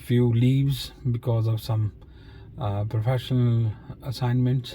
few leaves because of some professional assignments.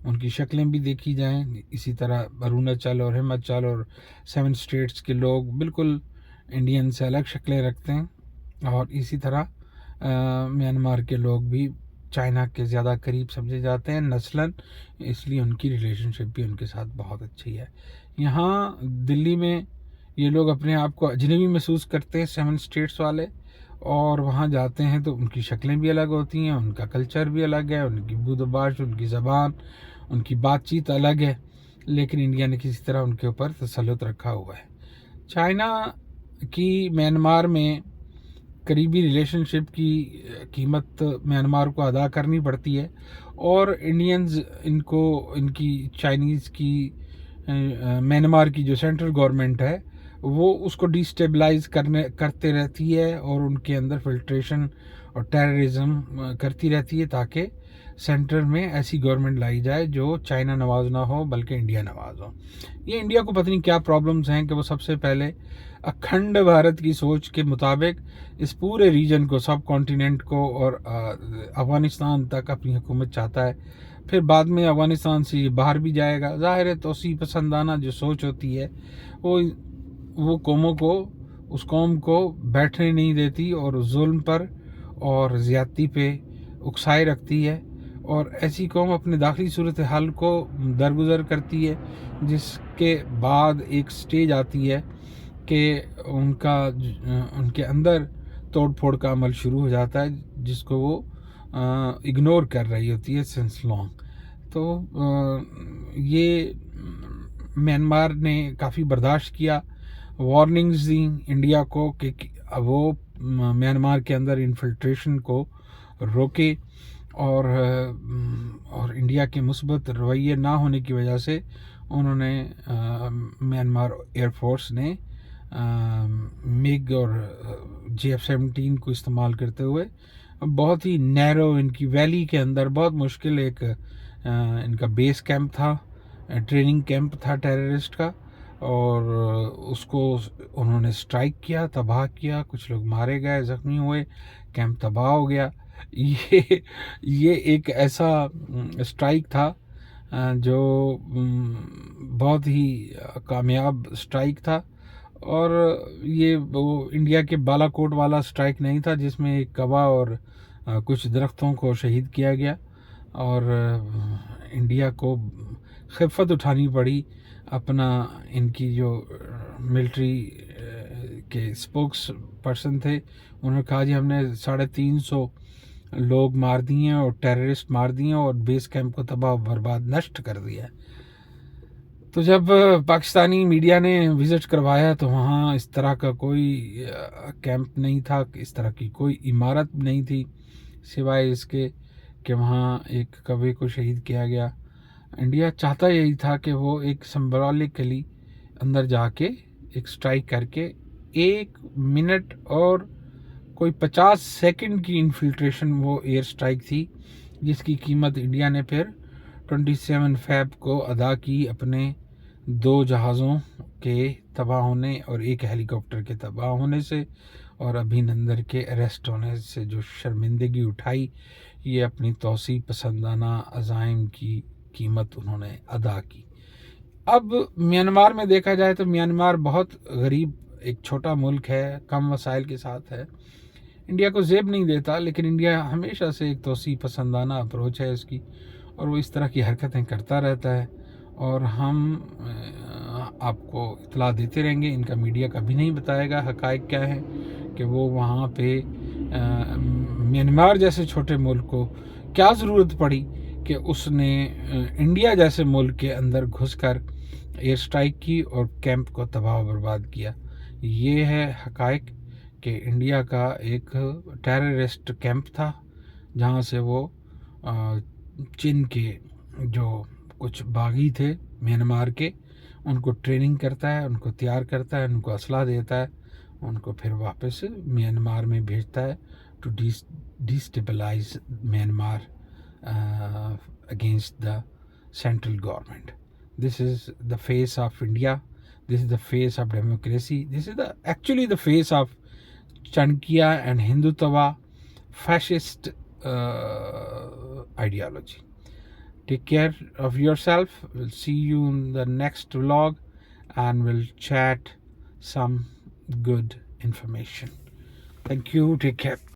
ان کی شکلیں بھی دیکھی جائیں، اسی طرح اروناچل اور ہماچل اور 7 اسٹیٹس کے لوگ بالکل انڈین سے الگ شکلیں رکھتے ہیں، اور اسی طرح میانمار کے لوگ بھی چائنا کے زیادہ قریب سمجھے جاتے ہیں نسلاً، اس لیے ان کی ریلیشن شپ بھی ان کے ساتھ بہت اچھی ہے۔ یہاں دلی میں یہ لوگ اپنے آپ کو اجنبی محسوس کرتے ہیں 7 اسٹیٹس والے، اور وہاں جاتے ہیں تو ان کی شکلیں بھی الگ ہوتی ہیں، ان کا کلچر بھی الگ ہے، ان کی بود و باش، ان کی زبان، ان کی بات چیت الگ ہے، لیکن انڈیا نے کسی طرح ان کے اوپر تسلط رکھا ہوا ہے۔ چائنا کی میانمار میں قریبی ریلیشن شپ کی قیمت میانمار کو ادا کرنی پڑتی ہے، اور انڈینز ان کی چائنیز کی میانمار کی جو سینٹرل گورنمنٹ ہے وہ اس کو ڈی اسٹیبلائز کرتے رہتی ہے، اور ان کے اندر فلٹریشن اور ٹیررزم کرتی رہتی ہے، تاکہ سینٹر میں ایسی گورنمنٹ لائی جائے جو چائنا نواز نہ ہو بلکہ انڈیا نواز ہو۔ یہ انڈیا کو پتہ نہیں کیا پرابلمز ہیں کہ وہ سب سے پہلے اکھنڈ بھارت کی سوچ کے مطابق اس پورے ریجن کو، سب کانٹیننٹ کو اور افغانستان تک اپنی حکومت چاہتا ہے، پھر بعد میں افغانستان سے یہ باہر بھی جائے گا۔ ظاہر ہے توسیع پسندانہ جو سوچ ہوتی ہے وہ قوموں کو، اس قوم کو بیٹھنے نہیں دیتی، اور ظلم پر اور زیادتی پہ اکسائے رکھتی ہے، اور ایسی قوم اپنے داخلی صورتحال کو درگزر کرتی ہے، جس کے بعد ایک سٹیج آتی ہے کہ ان کے اندر توڑ پھوڑ کا عمل شروع ہو جاتا ہے، جس کو وہ اگنور کر رہی ہوتی ہے سنس لانگ۔ تو یہ میانمار نے کافی برداشت کیا، وارننگز دیں انڈیا کو کہ وہ میانمار کے اندر انفلٹریشن کو روکے، اور انڈیا کے مثبت رویے نہ ہونے کی وجہ سے انہوں نے میانمار ایئر فورس نے میگ اور JF-17 کو استعمال کرتے ہوئے بہت ہی نیرو ان کی ویلی کے اندر بہت مشکل ایک ان کا بیس کیمپ تھا، ٹریننگ کیمپ تھا ٹیررسٹ کا، اور اس کو انہوں نے سٹرائک کیا، تباہ کیا، کچھ لوگ مارے گئے، زخمی ہوئے، کیمپ تباہ ہو گیا۔ یہ ایک ایسا سٹرائک تھا جو بہت ہی کامیاب سٹرائک تھا، اور یہ وہ انڈیا کے بالا کوٹ والا سٹرائک نہیں تھا جس میں ایک کوا اور کچھ درختوں کو شہید کیا گیا، اور انڈیا کو خفت اٹھانی پڑی۔ اپنا ان کی جو ملٹری کے اسپوکس پرسن تھے، انہوں نے کہا جی ہم نے 350 لوگ مار دیے اور ٹیررسٹ مار دیے اور بیس کیمپ کو تباہ و برباد نشٹ کر دیا۔ تو جب پاکستانی میڈیا نے وزٹ کروایا تو وہاں اس طرح کا کوئی کیمپ نہیں تھا، اس طرح کی کوئی عمارت نہیں تھی، سوائے اس کے کہ وہاں ایک کوے کو شہید کیا گیا۔ انڈیا چاہتا یہی تھا کہ وہ ایک سمبولکلی اندر جا کے ایک سٹرائک کر کے 1 منٹ اور کوئی 50 سیکنڈ کی انفلٹریشن وہ ایئر سٹرائک تھی، جس کی قیمت انڈیا نے پھر 27 فیب کو ادا کی، اپنے 2 جہازوں کے تباہ ہونے اور ایک ہیلی کاپٹر کے تباہ ہونے سے، اور ابھینندن کے اریسٹ ہونے سے جو شرمندگی اٹھائی، یہ اپنی توسیع پسندانہ عزائم کی قیمت انہوں نے ادا کی۔ اب میانمار میں دیکھا جائے تو میانمار بہت غریب ایک چھوٹا ملک ہے، کم وسائل کے ساتھ ہے، انڈیا کو زیب نہیں دیتا، لیکن انڈیا ہمیشہ سے ایک توسیع پسندانہ اپروچ ہے اس کی، اور وہ اس طرح کی حرکتیں کرتا رہتا ہے، اور ہم آپ کو اطلاع دیتے رہیں گے۔ ان کا میڈیا کبھی نہیں بتائے گا حقائق کیا ہیں، کہ وہ وہاں پہ میانمار جیسے چھوٹے ملک کو کیا ضرورت پڑی کہ اس نے انڈیا جیسے ملک کے اندر گھس کر ایئر سٹرائک کی اور کیمپ کو تباہ و برباد کیا۔ یہ ہے حقائق کہ انڈیا کا ایک ٹیررسٹ کیمپ تھا، جہاں سے وہ چین کے جو کچھ باغی تھے میانمار کے، ان کو ٹریننگ کرتا ہے، ان کو تیار کرتا ہے، ان کو اسلحہ دیتا ہے، ان کو پھر واپس میانمار میں بھیجتا ہے to destabilise Myanmar against the central government. This is the face of India. This is the face of democracy. This is actually the face of Chanakya and Hindutva fascist ideology. Take care of yourself. We'll see you in the next vlog and we'll chat some good information. Thank you. Take care.